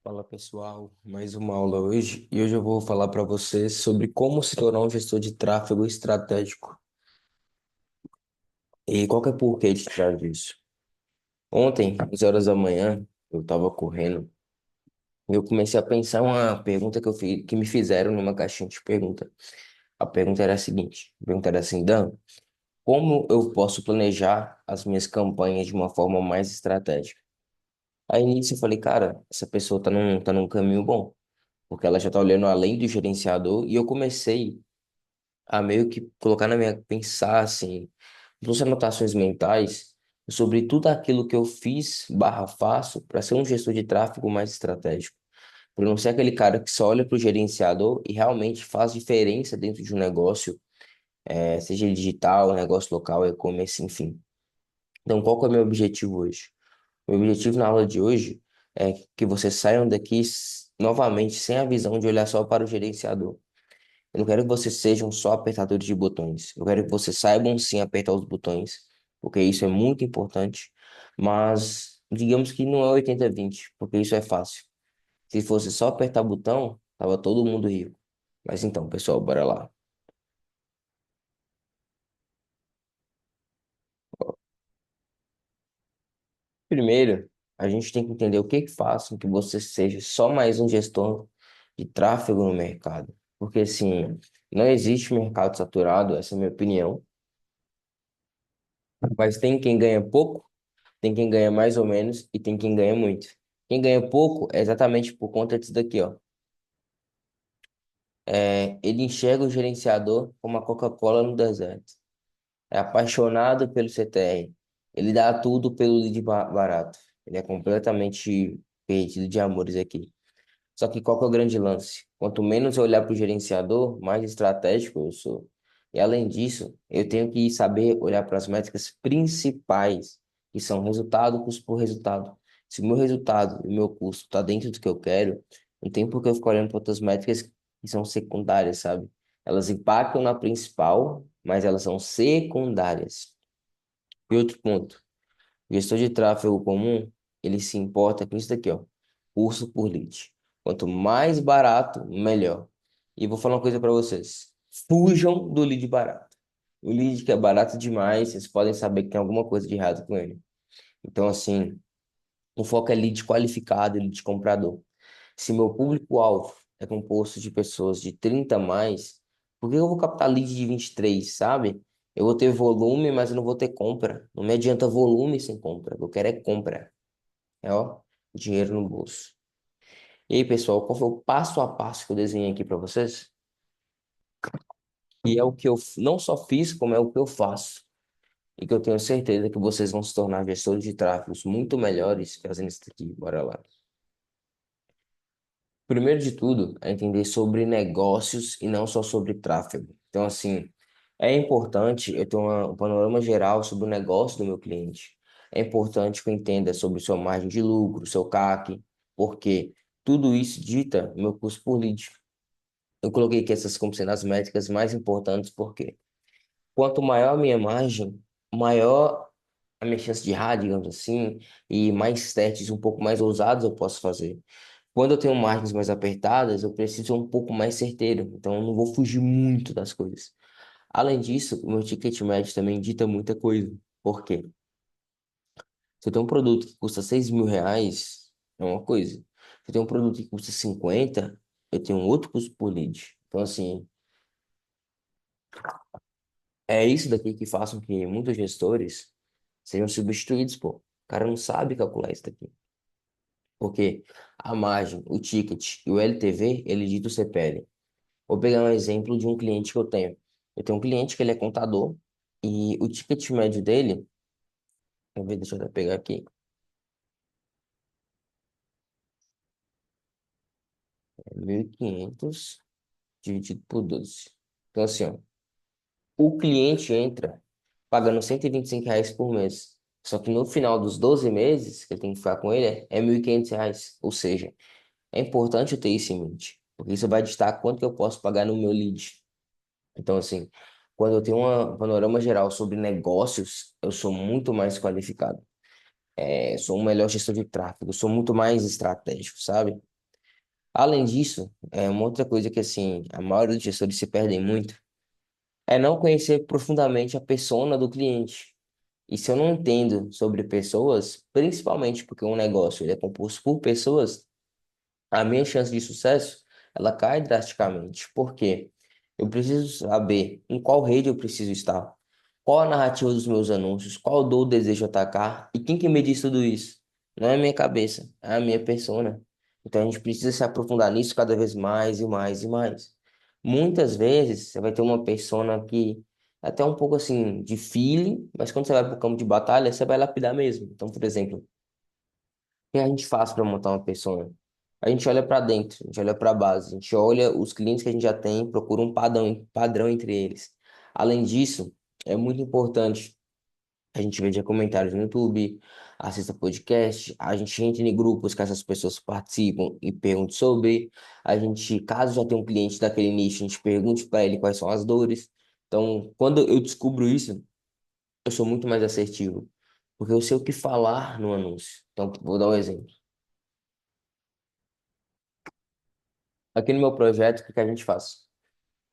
Fala pessoal, mais uma aula hoje e hoje eu vou falar para vocês sobre como se tornar um gestor de tráfego estratégico e qual que é o porquê de trás disso. Ontem, às 11 horas da manhã, eu estava correndo e eu comecei a pensar uma pergunta que me fizeram numa caixinha de pergunta. A pergunta era a seguinte, a pergunta era assim, Dan, como eu posso planejar as minhas campanhas de uma forma mais estratégica? Aí nisso eu falei, cara, essa pessoa tá num caminho bom, porque ela já tá olhando além do gerenciador e eu comecei a meio que colocar na minha, pensar assim, trouxe anotações mentais sobre tudo aquilo que eu fiz barra faço para ser um gestor de tráfego mais estratégico. Para não ser aquele cara que só olha para o gerenciador e realmente faz diferença dentro de um negócio, seja ele digital, negócio local, e-commerce, enfim. Então, qual que é o meu objetivo hoje? O meu objetivo na aula de hoje é que vocês saiam daqui novamente sem a visão de olhar só para o gerenciador. Eu não quero que vocês sejam só apertadores de botões. Eu quero que vocês saibam sim apertar os botões, porque isso é muito importante. Mas digamos que não é 80-20, porque isso é fácil. Se fosse só apertar botão, tava todo mundo rico. Mas então, pessoal, bora lá. Primeiro, a gente tem que entender o que que faz com que você seja só mais um gestor de tráfego no mercado. Porque assim, não existe mercado saturado, essa é a minha opinião. Mas tem quem ganha pouco, tem quem ganha mais ou menos e tem quem ganha muito. Quem ganha pouco é exatamente por conta disso daqui, ó. Ele enxerga o gerenciador como a Coca-Cola no deserto. É apaixonado pelo CTR. Ele dá tudo pelo lead barato. Ele é completamente perdido de amores aqui. Só que qual que é o grande lance? Quanto menos eu olhar para o gerenciador, mais estratégico eu sou. E além disso, eu tenho que saber olhar para as métricas principais, que são resultado, custo por resultado. Se o meu resultado e o meu custo está dentro do que eu quero, não tem por que eu ficar olhando para outras métricas que são secundárias, sabe? Elas impactam na principal, mas elas são secundárias. E outro ponto, o gestor de tráfego comum, ele se importa com isso daqui, ó. Custo por lead. Quanto mais barato, melhor. E vou falar uma coisa para vocês. Fujam do lead barato. O lead que é barato demais, vocês podem saber que tem alguma coisa de errado com ele. Então, assim, o foco é lead qualificado e lead comprador. Se meu público-alvo é composto de pessoas de 30 a mais, por que eu vou captar lead de 23, sabe? Eu vou ter volume, mas eu não vou ter compra. Não me adianta volume sem compra. O que eu quero é compra. É, ó, dinheiro no bolso. E aí, pessoal, qual foi o passo a passo que eu desenhei aqui para vocês? E é o que eu não só fiz, como é o que eu faço. E que eu tenho certeza que vocês vão se tornar gestores de tráfegos muito melhores fazendo isso aqui. Bora lá. Primeiro de tudo, é entender sobre negócios e não só sobre tráfego. Então, assim, é importante eu ter um panorama geral sobre o negócio do meu cliente. É importante que eu entenda sobre sua margem de lucro, seu CAC, porque tudo isso dita meu custo por lead. Eu coloquei aqui essas como sendo as métricas mais importantes, porque quanto maior a minha margem, maior a minha chance de errar, digamos assim, e mais testes um pouco mais ousados eu posso fazer. Quando eu tenho margens mais apertadas, eu preciso ser um pouco mais certeiro, então eu não vou fugir muito das coisas. Além disso, o meu ticket médio também dita muita coisa. Por quê? Se eu tenho um produto que custa R$ 6.000, é uma coisa. Se eu tenho um produto que custa 50, eu tenho um outro custo por lead. Então, assim, é isso daqui que faz com que muitos gestores sejam substituídos, pô. O cara não sabe calcular isso daqui. Porque a margem, o ticket e o LTV, ele dita o CPL. Vou pegar um exemplo de um cliente que eu tenho. Eu tenho um cliente que ele é contador e o ticket médio dele, deixa eu até pegar aqui, é 1.500 dividido por 12. Então, assim, ó, o cliente entra pagando R$ 125 por mês. Só que no final dos 12 meses que ele tem que ficar com ele é R$ 1.500. Ou seja, é importante eu ter isso em mente, porque isso vai ditar quanto que eu posso pagar no meu lead. Então, assim, quando eu tenho um panorama geral sobre negócios, eu sou muito mais qualificado. Sou um melhor gestor de tráfego, sou muito mais estratégico, sabe? Além disso, uma outra coisa que assim, a maioria dos gestores se perdem muito é não conhecer profundamente a persona do cliente. E se eu não entendo sobre pessoas, principalmente porque um negócio ele é composto por pessoas, a minha chance de sucesso, ela cai drasticamente. Por quê? Eu preciso saber em qual rede eu preciso estar, qual a narrativa dos meus anúncios, qual dor eu desejo atacar e quem que me diz tudo isso? Não é a minha cabeça, é a minha persona. Então a gente precisa se aprofundar nisso cada vez mais e mais e mais. Muitas vezes você vai ter uma persona que é até um pouco assim de feeling, mas quando você vai para o campo de batalha, você vai lapidar mesmo. Então, por exemplo, que a gente faz para montar uma persona? A gente olha para dentro, a gente olha para a base, a gente olha os clientes que a gente já tem, procura um padrão entre eles. Além disso, é muito importante a gente veja comentários no YouTube, assista podcast, a gente entra em grupos que essas pessoas participam e pergunta sobre. A gente, caso já tenha um cliente daquele nicho, a gente pergunte para ele quais são as dores. Então, quando eu descubro isso, eu sou muito mais assertivo, porque eu sei o que falar no anúncio. Então, vou dar um exemplo. Aqui no meu projeto, o que que a gente faz?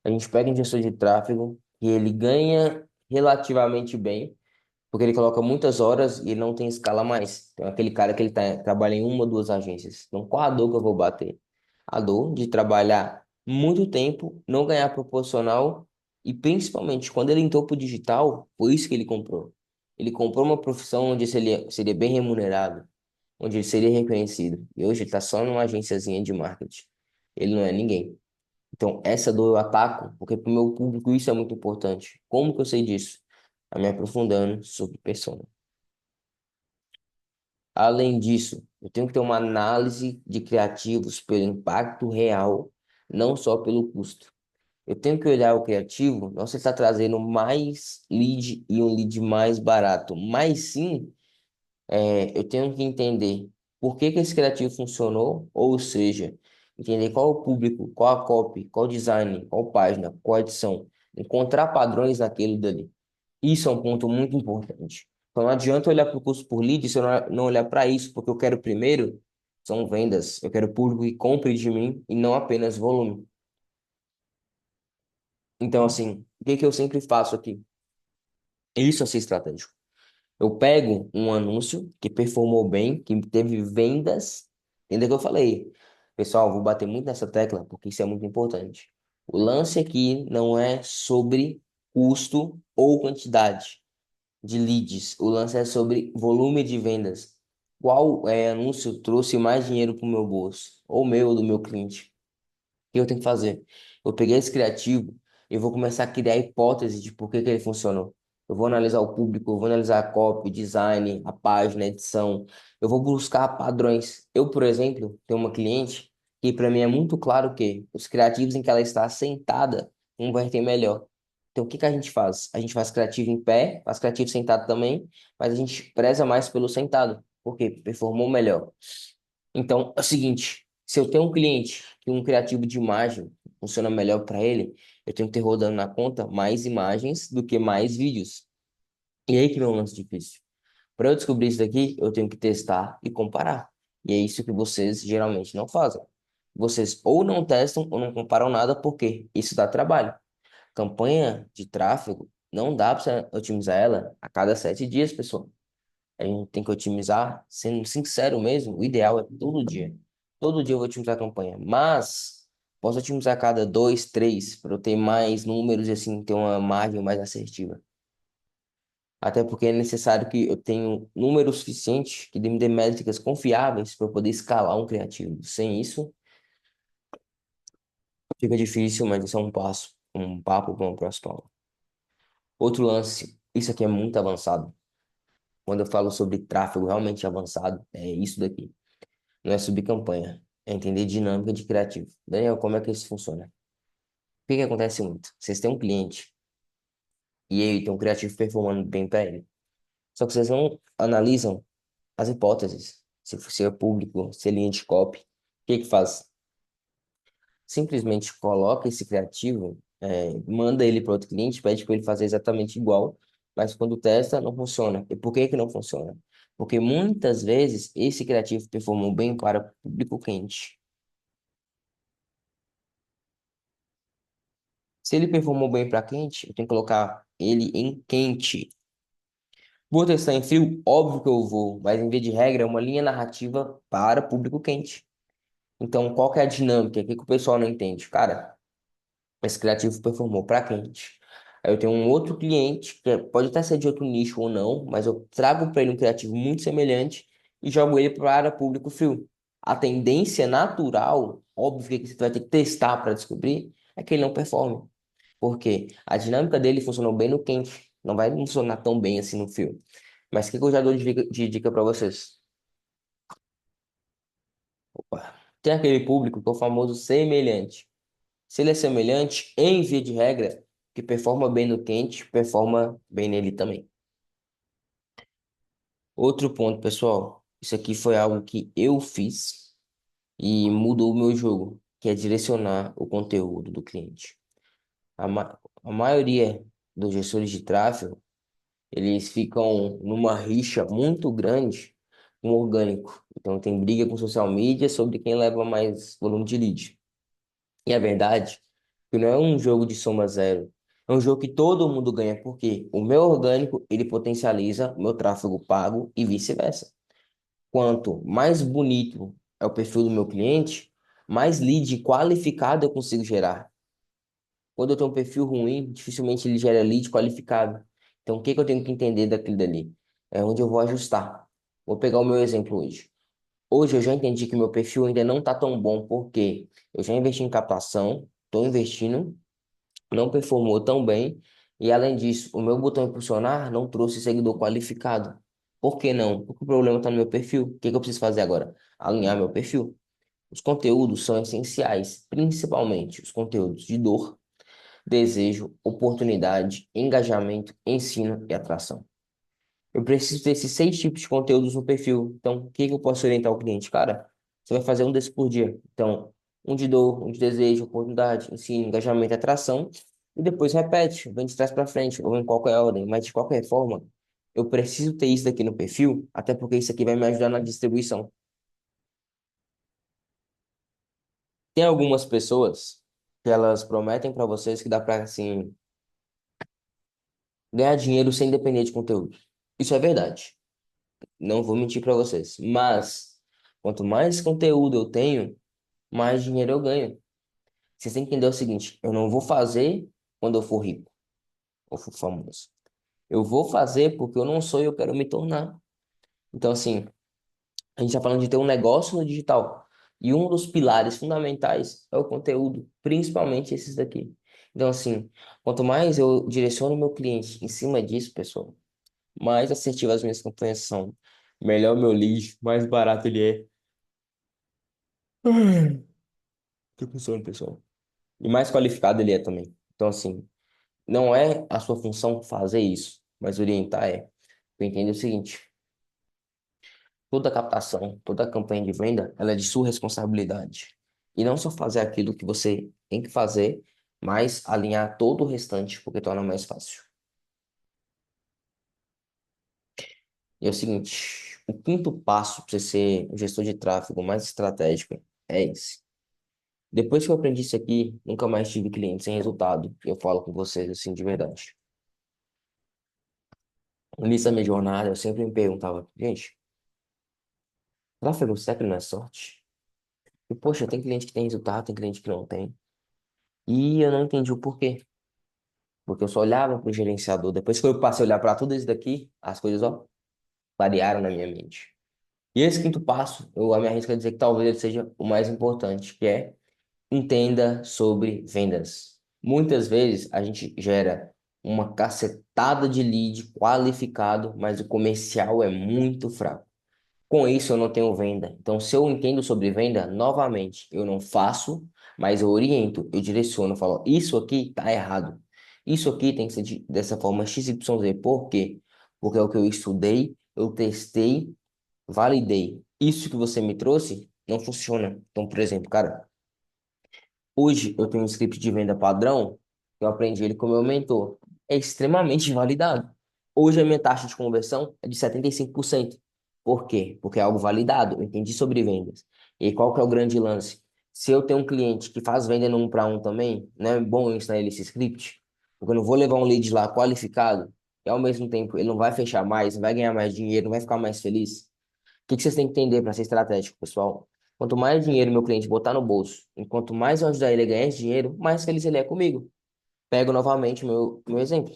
A gente pega um gestor de tráfego e ele ganha relativamente bem, porque ele coloca muitas horas e ele não tem escala mais. Então, aquele cara que ele trabalha em uma ou duas agências. Então, qual a dor que eu vou bater? A dor de trabalhar muito tempo, não ganhar proporcional e principalmente quando ele entrou pro digital, foi isso que ele comprou. Ele comprou uma profissão onde seria bem remunerado, onde ele seria reconhecido. E hoje ele está só numa agênciazinha de marketing. Ele não é ninguém. Então, essa dor eu ataco, porque para o meu público isso é muito importante. Como que eu sei disso? A me aprofundando sobre persona. Além disso, eu tenho que ter uma análise de criativos pelo impacto real, não só pelo custo. Eu tenho que olhar o criativo, não se ele está trazendo mais lead e um lead mais barato, mas sim, eu tenho que entender por que que esse criativo funcionou, ou seja, entender qual é o público, qual a copy, qual o design, qual página, qual edição, encontrar padrões naquilo dali. Isso é um ponto muito importante. Então não adianta olhar para o custo por lead se eu não olhar para isso, porque eu quero primeiro são vendas, eu quero público que compre de mim e não apenas volume. Então, assim, o que que eu sempre faço aqui? Isso é ser estratégico. Eu pego um anúncio que performou bem, que teve vendas, entendeu o que eu falei? Pessoal, vou bater muito nessa tecla, porque isso é muito importante. O lance aqui não é sobre custo ou quantidade de leads. O lance é sobre volume de vendas. Qual anúncio trouxe mais dinheiro para o meu bolso? Ou meu, ou do meu cliente? Que eu tenho que fazer? Eu peguei esse criativo e vou começar a criar hipóteses de por que que ele funcionou. Eu vou analisar o público, eu vou analisar a copy, o design, a página, a edição. Eu vou buscar padrões. Eu, por exemplo, tenho uma cliente que para mim é muito claro que os criativos em que ela está sentada convertem melhor. Então, o que que a gente faz? A gente faz criativo em pé, faz criativo sentado também, mas a gente preza mais pelo sentado, porque performou melhor. Então, é o seguinte, se eu tenho um cliente que um criativo de imagem funciona melhor para ele, eu tenho que ter rodando na conta mais imagens do que mais vídeos. E aí que vem um lance difícil. Para eu descobrir isso daqui, eu tenho que testar e comparar. E é isso que vocês geralmente não fazem. Vocês ou não testam ou não comparam nada, porque isso dá trabalho. Campanha de tráfego, não dá para você otimizar ela a cada 7 dias, pessoal. A gente tem que otimizar, sendo sincero mesmo, o ideal é todo dia. Todo dia eu vou otimizar a campanha, mas posso otimizar a cada dois, três, para eu ter mais números e assim ter uma margem mais assertiva. Até porque é necessário que eu tenha número suficiente que me dê métricas confiáveis para eu poder escalar um criativo. Sem isso, fica difícil, mas isso é um passo, um papo para uma próxima aula. Outro lance, isso aqui é muito avançado. Quando eu falo sobre tráfego realmente avançado, é isso daqui. Não é subir campanha, é entender dinâmica de criativo. Daniel, como é que isso funciona? O que que acontece muito? Vocês têm um cliente e ele tem um criativo performando bem para ele. Só que vocês não analisam as hipóteses. Se é público, se é linha de copy. O que que faz? Simplesmente coloca esse criativo, manda ele para outro cliente, pede para ele fazer exatamente igual, mas quando testa, não funciona. E por que que não funciona? Porque muitas vezes esse criativo performou bem para público quente. Se ele performou bem para quente, eu tenho que colocar ele em quente. Vou testar em frio? Óbvio que eu vou, mas em via de regra é uma linha narrativa para público quente. Então, qual que é a dinâmica? O que que o pessoal não entende? Cara, esse criativo performou para quente. Aí eu tenho um outro cliente, pode até ser de outro nicho ou não, mas eu trago para ele um criativo muito semelhante e jogo ele para público frio. A tendência natural, óbvio que você vai ter que testar para descobrir, é que ele não performe. Por quê? A dinâmica dele funcionou bem no quente, não vai funcionar tão bem assim no frio. Mas o que que eu já dou de dica para vocês? Opa. Tem aquele público que é o famoso semelhante. Se ele é semelhante, em via de regra, que performa bem no quente, performa bem nele também. Outro ponto, pessoal, isso aqui foi algo que eu fiz e mudou o meu jogo, que é direcionar o conteúdo do cliente. A maioria dos gestores de tráfego, eles ficam numa rixa muito grande com o orgânico. Então tem briga com social media sobre quem leva mais volume de lead. E a verdade é que não é um jogo de soma zero. É um jogo que todo mundo ganha, porque o meu orgânico, ele potencializa o meu tráfego pago e vice-versa. Quanto mais bonito é o perfil do meu cliente, mais lead qualificado eu consigo gerar. Quando eu tenho um perfil ruim, dificilmente ele gera lead qualificado. Então, o que que eu tenho que entender daquilo dali? É onde eu vou ajustar. Vou pegar o meu exemplo hoje. Hoje eu já entendi que meu perfil ainda não está tão bom, porque eu já investi em captação, estou investindo, não performou tão bem, e além disso, o meu botão impulsionar não trouxe seguidor qualificado. Por que não? Porque o problema está no meu perfil. O que que eu preciso fazer agora? Alinhar meu perfil. Os conteúdos são essenciais, principalmente os conteúdos de dor, desejo, oportunidade, engajamento, ensino e atração. Eu preciso ter esses 6 tipos de conteúdos no perfil. Então, o que que eu posso orientar o cliente? Cara, você vai fazer um desses por dia. Então, um de dor, um de desejo, oportunidade, ensino, engajamento, atração. E depois repete, vem de trás para frente, ou em qualquer ordem. Mas, de qualquer forma, eu preciso ter isso daqui no perfil, até porque isso aqui vai me ajudar na distribuição. Tem algumas pessoas que elas prometem para vocês que dá para, assim, ganhar dinheiro sem depender de conteúdo. Isso é verdade. Não vou mentir para vocês. Mas, quanto mais conteúdo eu tenho, mais dinheiro eu ganho. Vocês têm que entender o seguinte: eu não vou fazer quando eu for rico ou for famoso. Eu vou fazer porque eu não sou e eu quero me tornar. Então, assim, a gente está falando de ter um negócio no digital. E um dos pilares fundamentais é o conteúdo, principalmente esses daqui. Então, assim, quanto mais eu direciono o meu cliente em cima disso, pessoal, mais assertivas as minhas campanhas são. Melhor o meu lead, mais barato ele é. Ai, tô com sono, pessoal. E mais qualificado ele é também. Então, assim, não é a sua função fazer isso, mas orientar é. Eu entendo o seguinte: toda captação, toda campanha de venda, ela é de sua responsabilidade. E não só fazer aquilo que você tem que fazer, mas alinhar todo o restante, porque torna mais fácil. E é o seguinte: o quinto passo para você ser um gestor de tráfego mais estratégico é esse. Depois que eu aprendi isso aqui, nunca mais tive cliente sem resultado. Eu falo com vocês assim de verdade. No início da minha jornada, eu sempre me perguntava, gente, tráfego sempre não é sorte? E, poxa, tem cliente que tem resultado, tem cliente que não tem. E eu não entendi o porquê. Porque eu só olhava para o gerenciador. Depois que eu passei a olhar para tudo isso daqui, as coisas, ó, variaram na minha mente. E esse quinto passo, eu me arrisco a dizer que talvez ele seja o mais importante, que é entenda sobre vendas. Muitas vezes a gente gera uma cacetada de lead qualificado, mas o comercial é muito fraco. Com isso, eu não tenho venda. Então, se eu entendo sobre venda, novamente, eu não faço, mas eu oriento, eu direciono, eu falo, isso aqui tá errado. Isso aqui tem que ser dessa forma XYZ. Por quê? Porque é o que eu estudei, eu testei, validei. Isso que você me trouxe não funciona. Então, por exemplo, cara, hoje eu tenho um script de venda padrão, eu aprendi ele com o meu mentor. É extremamente validado. Hoje a minha taxa de conversão é de 75%. Por quê? Porque é algo validado, eu entendi sobre vendas. E qual que é o grande lance? Se eu tenho um cliente que faz venda no 1 para 1 também, não é bom eu ensinar ele esse script, porque eu não vou levar um lead lá qualificado e ao mesmo tempo ele não vai fechar mais, não vai ganhar mais dinheiro, não vai ficar mais feliz. O que vocês têm que entender para ser estratégico, pessoal? Quanto mais dinheiro meu cliente botar no bolso, enquanto mais eu ajudar ele a ganhar esse dinheiro, mais feliz ele é comigo. Pego novamente meu exemplo.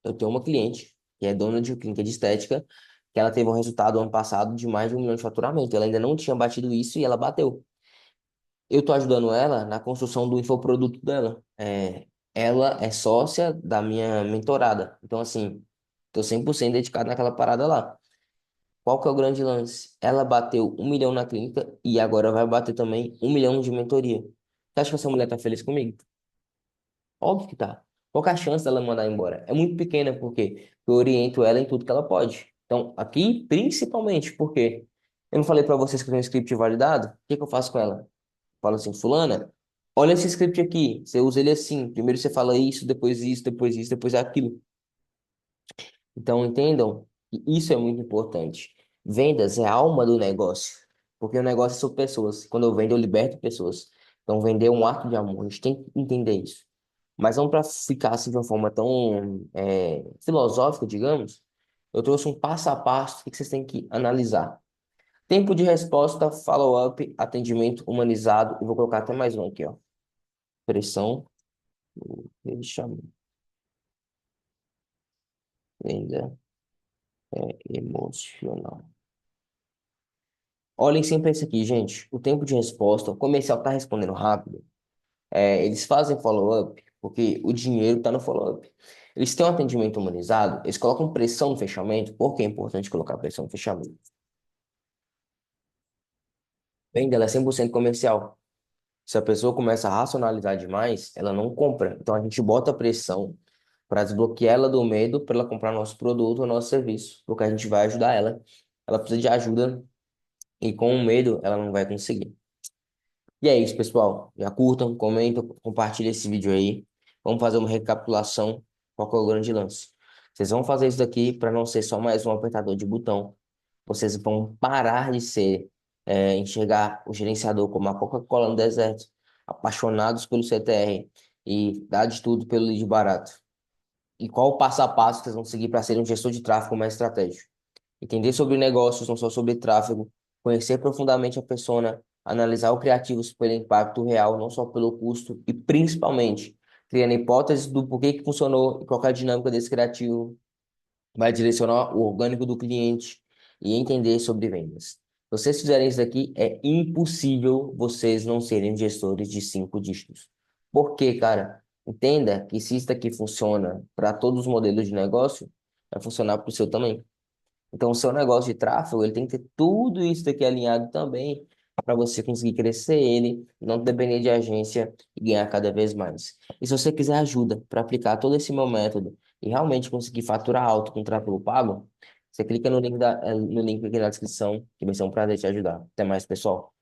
Eu tenho uma cliente que é dona de uma clínica de estética, que ela teve um resultado ano passado de mais de 1 milhão de faturamento. Ela ainda não tinha batido isso e ela bateu. Eu estou ajudando ela na construção do infoproduto dela. Ela é sócia da minha mentorada. Então, assim, estou 100% dedicado naquela parada lá. Qual que é o grande lance? Ela bateu 1 milhão na clínica e agora vai bater também 1 milhão de mentoria. Você acha que essa mulher tá feliz comigo? Óbvio que tá. Qual que é a chance dela mandar embora? É muito pequena, porque eu oriento ela em tudo que ela pode. Então, aqui, principalmente, porque eu não falei para vocês que eu tenho um script validado? O que que eu faço com ela? Falo assim, fulana, olha esse script aqui. Você usa ele assim. Primeiro você fala isso, depois isso, depois aquilo. Então, entendam que isso é muito importante. Vendas é a alma do negócio, porque o negócio são pessoas. Quando eu vendo, eu liberto pessoas. Então, vender é um ato de amor. A gente tem que entender isso. Mas não para ficar assim de uma forma tão filosófica, digamos. Eu trouxe um passo a passo que vocês têm que analisar. Tempo de resposta, follow-up, atendimento humanizado. E vou colocar até mais um aqui, ó. Pressão, deixa, venda emocional. Olhem sempre isso aqui, gente. O tempo de resposta, o comercial está respondendo rápido. Eles fazem follow-up porque o dinheiro está no follow-up. Eles têm um atendimento humanizado, eles colocam pressão no fechamento. Por que é importante colocar pressão no fechamento? Venda, ela é 100% comercial. Se a pessoa começa a racionalizar demais, ela não compra. Então a gente bota pressão para desbloquear ela do medo para ela comprar nosso produto ou nosso serviço, porque a gente vai ajudar ela. Ela precisa de ajuda e com o medo ela não vai conseguir. E é isso, pessoal. Já curtam, comentam, compartilhem esse vídeo aí. Vamos fazer uma recapitulação. Qual que é o grande lance? Vocês vão fazer isso daqui para não ser só mais um apertador de botão. Vocês vão parar de ser, enxergar o gerenciador como a Coca-Cola no deserto, apaixonados pelo CTR e dar de tudo pelo lead barato. E qual o passo a passo que vocês vão seguir para ser um gestor de tráfego mais estratégico? Entender sobre negócios, não só sobre tráfego, conhecer profundamente a persona, analisar o criativo pelo impacto real, não só pelo custo, e principalmente criando hipóteses do porquê que funcionou e qual que é a dinâmica desse criativo, vai direcionar o orgânico do cliente e entender sobre vendas. Se vocês fizerem isso daqui, é impossível vocês não serem gestores de 5 dígitos. Por quê, cara? Entenda que se isso daqui funciona para todos os modelos de negócio, vai funcionar para o seu também. Então, o seu negócio de tráfego, ele tem que ter tudo isso daqui alinhado também para você conseguir crescer ele, não depender de agência e ganhar cada vez mais. E se você quiser ajuda para aplicar todo esse meu método e realmente conseguir faturar alto com tráfego pago, você clica no link aqui na descrição, que vai ser um prazer te ajudar. Até mais, pessoal.